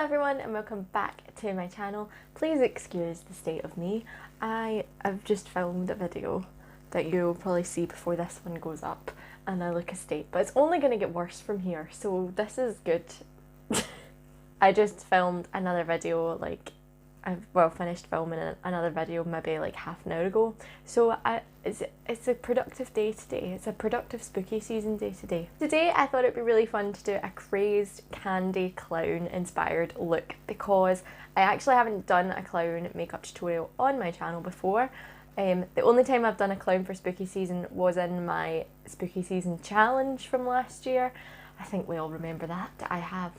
everyone and welcome back to my channel. Please excuse the state of me. I have just filmed a video that you'll probably see before this one goes up and I look a state, but it's only going to get worse from here, so this is good. I just filmed another video, like I've finished filming another video maybe like half an hour ago, so it's a productive day today. It's a productive spooky season day today. Today I thought it'd be really fun to do a crazed candy clown inspired look because I actually haven't done a clown makeup tutorial on my channel before. The only time I've done a clown for spooky season was in my spooky season challenge from last year. I think we all remember that. I have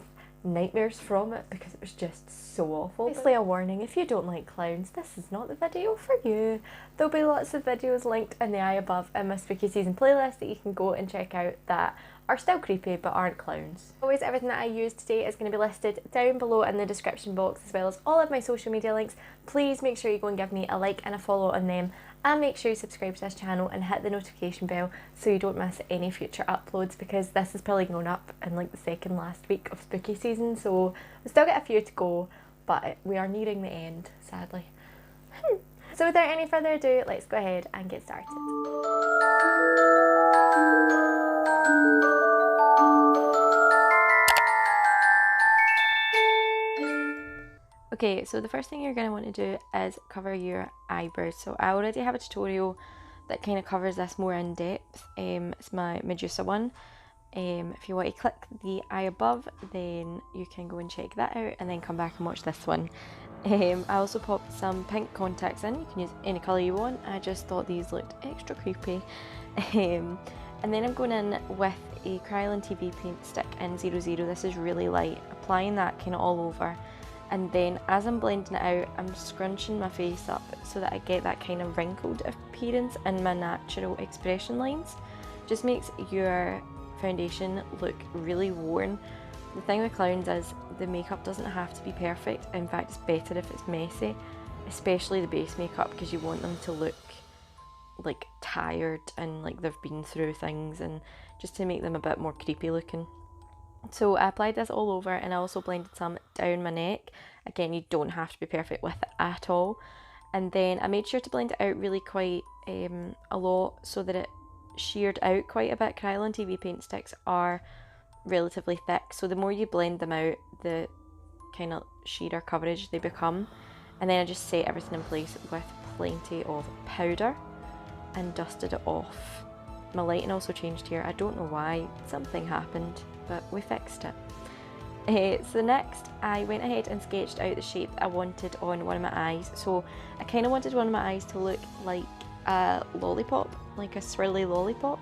nightmares from it because it was just so awful. Obviously a warning, if you don't like clowns, this is not the video for you. There'll be lots of videos linked in the eye above in my spooky season playlist that you can go and check out that are still creepy but aren't clowns. Always, everything that I use today is going to be listed down below in the description box, as well as all of my social media links. Please make sure you go and give me a like and a follow on them, and make sure you subscribe to this channel and hit the notification bell so you don't miss any future uploads, because this is probably going up in like the second last week of spooky season, so we still got a few to go, but we are nearing the end, sadly. So without any further ado, let's go ahead and get started. Okay, so the first thing you're going to want to do is cover your eyebrows. So I already have a tutorial that kind of covers this more in depth. It's my Medusa one. If you want to click the eye above, then you can go and check that out and then come back and watch this one. I also popped some pink contacts in. You can use any colour you want. I just thought these looked extra creepy. And then I'm going in with a Kryolan TV paint stick in 00. This is really light. Applying that kind of all over. And then as I'm blending it out, I'm scrunching my face up so that I get that kind of wrinkled appearance in my natural expression lines. Just makes your foundation look really worn. The thing with clowns is the makeup doesn't have to be perfect. In fact, it's better if it's messy, especially the base makeup, because you want them to look like tired and like they've been through things, and just to make them a bit more creepy looking. So I applied this all over, and I also blended some down my neck. Again, you don't have to be perfect with it at all. And then I made sure to blend it out really quite a lot so that it sheared out quite a bit. Kryolan TV paint sticks are relatively thick, so the more you blend them out, the kind of sheerer coverage they become. And then I just set everything in place with plenty of powder and dusted it off. My lighting also changed here. I don't know why, something happened, but we fixed it. So next I went ahead and sketched out the shape I wanted on one of my eyes. So I kind of wanted one of my eyes to look like a lollipop, like a swirly lollipop.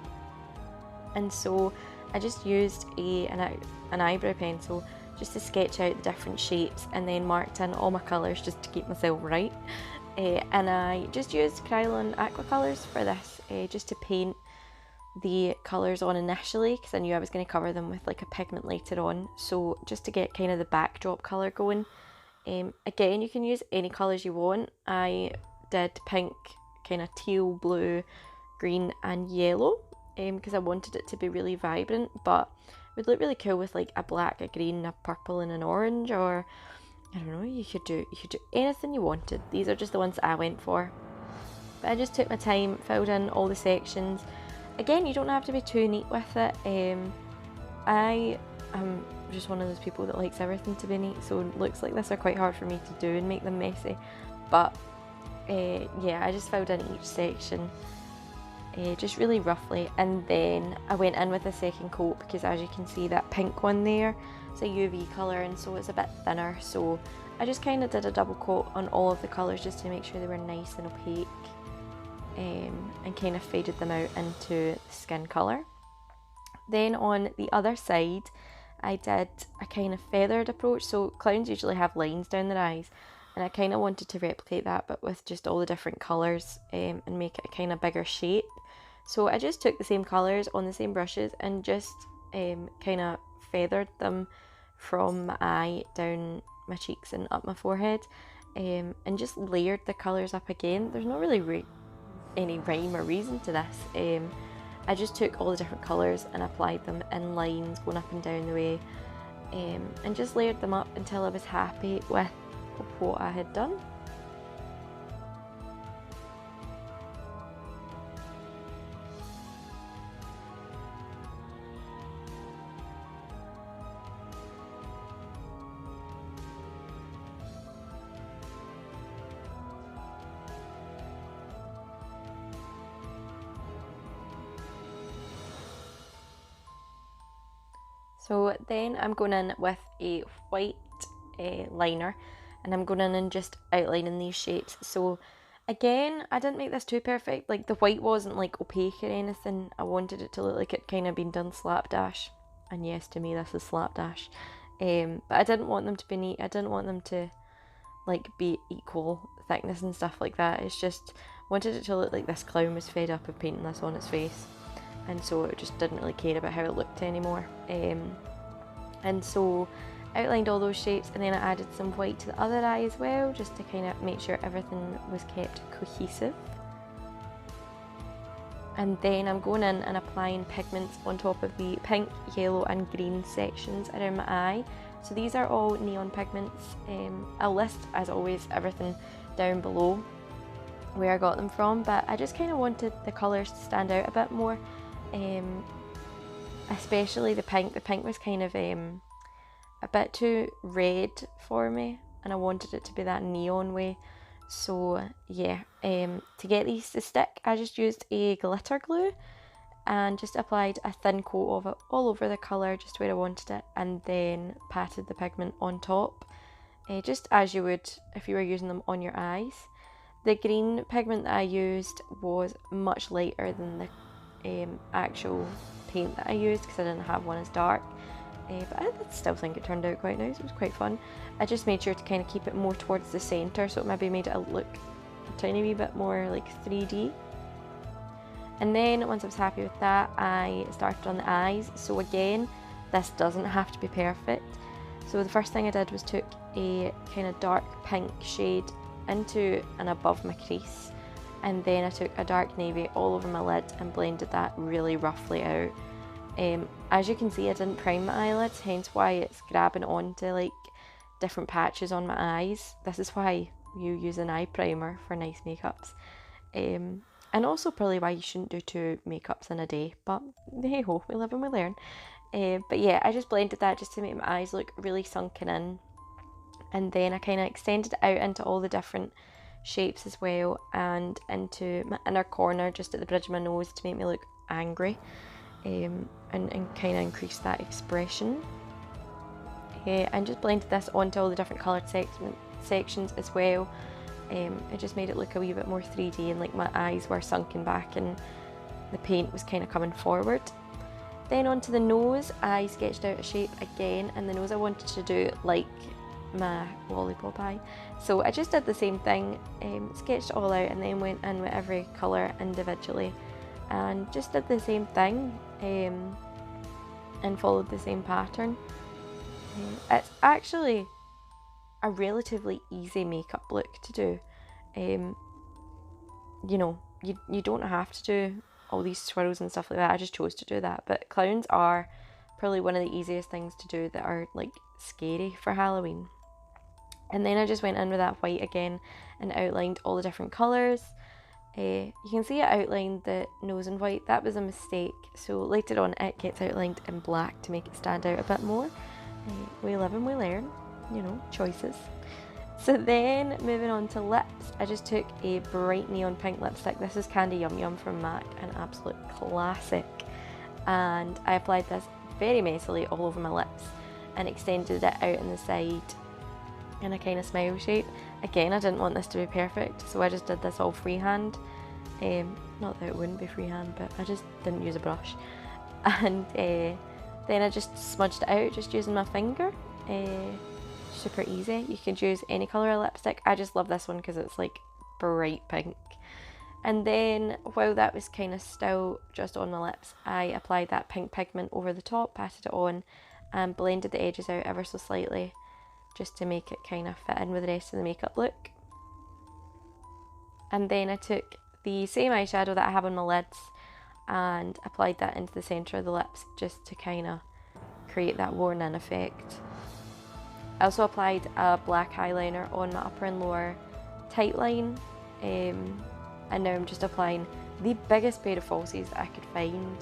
And so I just used an eyebrow pencil just to sketch out the different shapes, and then marked in all my colours just to keep myself right. And I just used Kryolan AquaColours for this, just to paint the colours on initially, because I knew I was going to cover them with like a pigment later on, so just to get kind of the backdrop colour going. Again, you can use any colours you want. I did pink, kind of teal, blue, green and yellow, because I wanted it to be really vibrant, but it would look really cool with like a black, a green, a purple and an orange, or I don't know, you could do anything you wanted. These are just the ones that I went for. But I just took my time, filled in all the sections. Again, you don't have to be too neat with it. I am just one of those people that likes everything to be neat, so looks like this are quite hard for me to do and make them messy. But yeah, I just filled in each section just really roughly, and then I went in with a second coat because, as you can see, that pink one there, it's a UV colour, and so it's a bit thinner, so I just kind of did a double coat on all of the colours just to make sure they were nice and opaque. And kind of faded them out into the skin colour. Then on the other side, I did a kind of feathered approach. So clowns usually have lines down their eyes, and I kind of wanted to replicate that, but with just all the different colours, and make it a kind of bigger shape. So I just took the same colours on the same brushes and just kind of feathered them from my eye down my cheeks and up my forehead, and just layered the colours up again. There's not really any rhyme or reason to this. I just took all the different colours and applied them in lines going up and down the way, and just layered them up until I was happy with what I had done. So then I'm going in with a white liner, and I'm going in and just outlining these shapes. So again, I didn't make this too perfect. Like, the white wasn't like opaque or anything. I wanted it to look like it kind of been done slapdash. And yes, to me this is slapdash. But I didn't want them to be neat. I didn't want them to like be equal thickness and stuff like that. It's just wanted it to look like this clown was fed up of painting this on its face. And so it just didn't really care about how it looked anymore. And so outlined all those shapes, and then I added some white to the other eye as well, just to kind of make sure everything was kept cohesive. And then I'm going in and applying pigments on top of the pink, yellow and green sections around my eye. So these are all neon pigments. I'll list, as always, everything down below where I got them from, but I just kind of wanted the colours to stand out a bit more. Especially the pink. The pink was kind of a bit too red for me, and I wanted it to be that neon way. So yeah, to get these to stick, I just used a glitter glue and just applied a thin coat of it all over the colour, just where I wanted it, and then patted the pigment on top, just as you would if you were using them on your eyes. The green pigment that I used was much lighter than the actual paint that I used, because I didn't have one as dark, but I still think it turned out quite nice. It was quite fun. I just made sure to kind of keep it more towards the centre, so it maybe made it look a tiny wee bit more like 3D. And then once I was happy with that, I started on the eyes. So again, this doesn't have to be perfect. So the first thing I did was took a kind of dark pink shade into and above my crease, and then I took a dark navy all over my lid and blended that really roughly out. As you can see, I didn't prime my eyelids, hence why it's grabbing onto like different patches on my eyes. This is why you use an eye primer for nice makeups. And also probably why you shouldn't do 2 makeups in a day, but hey ho, we live and we learn. But yeah, I just blended that just to make my eyes look really sunken in. And then I kind of extended it out into all the different shapes as well, and into my inner corner just at the bridge of my nose to make me look angry, and kind of increase that expression. And just blended this onto all the different coloured sections as well. It just made it look a wee bit more 3D, and like my eyes were sunken back and the paint was kind of coming forward. Then onto the nose, I sketched out a shape again, and the nose I wanted to do like my lollipop eye. So I just did the same thing, sketched it all out, and then went in with every colour individually and just did the same thing, and followed the same pattern. It's actually a relatively easy makeup look to do. You know, you don't have to do all these swirls and stuff like that. I just chose to do that, but clowns are probably one of the easiest things to do that are like scary for Halloween. And then I just went in with that white again and outlined all the different colours. You can see I outlined the nose in white. That was a mistake, so later on it gets outlined in black to make it stand out a bit more. We live and we learn, you know, choices. So then moving on to lips, I just took a bright neon pink lipstick. This is Candy Yum Yum from MAC, an absolute classic. And I applied this very messily all over my lips and extended it out in the side in a kind of smile shape. Again, I didn't want this to be perfect, so I just did this all freehand. Not that it wouldn't be freehand, but I just didn't use a brush. And then I just smudged it out just using my finger. Super easy. You could use any colour of lipstick. I just love this one because it's like bright pink. And then while that was kind of still just on my lips, I applied that pink pigment over the top, patted it on, and blended the edges out ever so slightly, just to make it kind of fit in with the rest of the makeup look. And then I took the same eyeshadow that I have on my lids and applied that into the centre of the lips, just to kind of create that worn in effect. I also applied a black eyeliner on my upper and lower tight line, and now I'm just applying the biggest pair of falsies that I could find,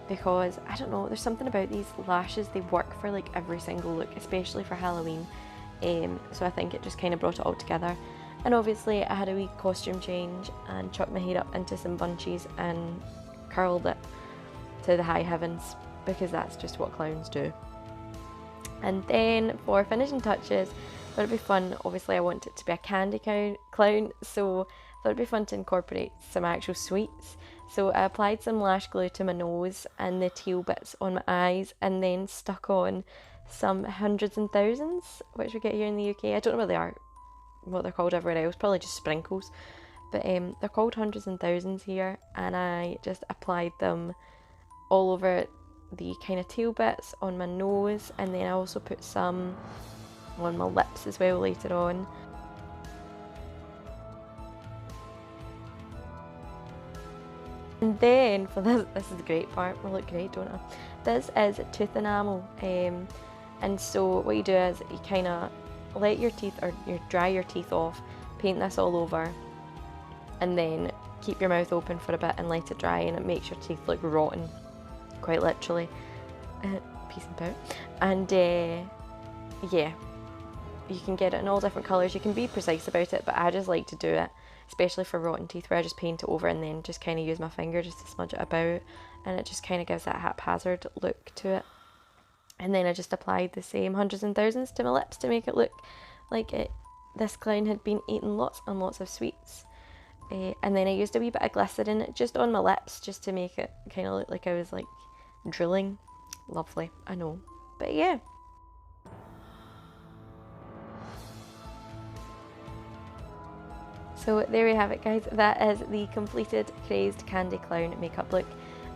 because I don't know, there's something about these lashes, they work for like every single look, especially for Halloween, so I think it just kind of brought it all together. And obviously I had a wee costume change and chucked my hair up into some bunches and curled it to the high heavens, because that's just what clowns do. And then for finishing touches, I thought it'd be fun, obviously I want it to be a candy clown, so I thought it'd be fun to incorporate some actual sweets. So I applied some lash glue to my nose and the teal bits on my eyes, and then stuck on some hundreds and thousands, which we get here in the UK. I don't know what they're called everywhere else, probably just sprinkles. But they're called hundreds and thousands here, and I just applied them all over the kind of teal bits on my nose, and then I also put some on my lips as well later on. And then for this is the great part, I look great, don't I? This is tooth enamel, and so what you do is you kind of let your teeth, or you dry your teeth off, paint this all over, and then keep your mouth open for a bit and let it dry, and it makes your teeth look rotten, quite literally. Peace and pout. And yeah, you can get it in all different colours. You can be precise about it, but I just like to do it, especially for rotten teeth, where I just paint it over and then just kind of use my finger just to smudge it about, and it just kind of gives that haphazard look to it. And then I just applied the same hundreds and thousands to my lips to make it look like this clown had been eating lots and lots of sweets. And then I used a wee bit of glycerin just on my lips, just to make it kind of look like I was like drilling. Lovely, I know. But yeah. So there we have it, guys. That is the completed Crazed Candy Clown makeup look.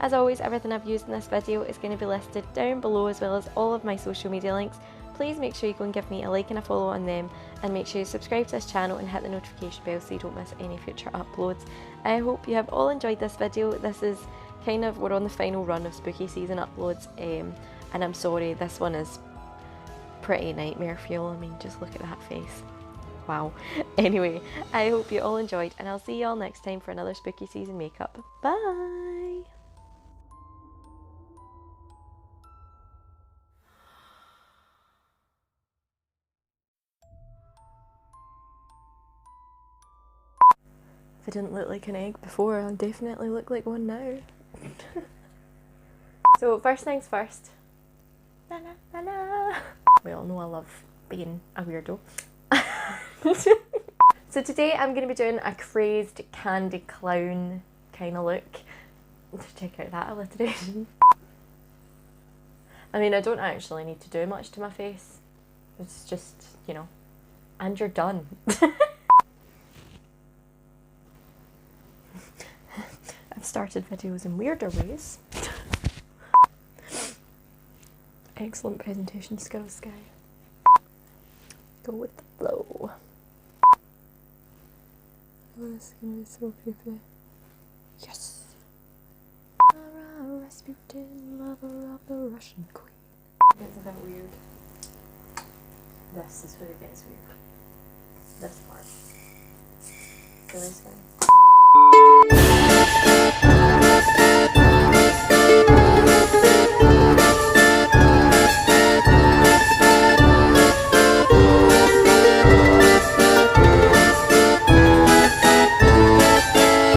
As always, everything I've used in this video is going to be listed down below, as well as all of my social media links. Please make sure you go and give me a like and a follow on them, and make sure you subscribe to this channel and hit the notification bell so you don't miss any future uploads. I hope you have all enjoyed this video. This is kind of, we're on the final run of spooky season uploads, and I'm sorry, this one is pretty nightmare fuel. I mean, just look at that face. Wow. Anyway, I hope you all enjoyed, and I'll see you all next time for another spooky season makeup. Bye! If I didn't look like an egg before, I'll definitely look like one now. So first things first. Na, na, na, na. We all know I love being a weirdo. So today I'm going to be doing a crazed candy clown kind of look. Check out that alliteration. I mean, I don't actually need to do much to my face. It's just, you know, and you're done. I've started videos in weirder ways. Excellent presentation skills, Sky. Go with the flow. Oh, this is gonna be so creepy. Yes! Rasputin, lover of the Russian queen. It's a bit weird. This is where it gets weird. This part. Really, Sky?